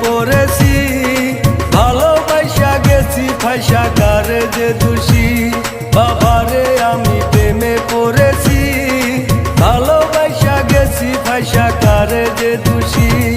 পড়েছি, ভালোবাসা গেছি ফাইসা কারে যে দোষী। বাবারে আমি প্রেমে পড়েছি, ভালোবাসা গেছি ফাইসা কারে যে দোষী।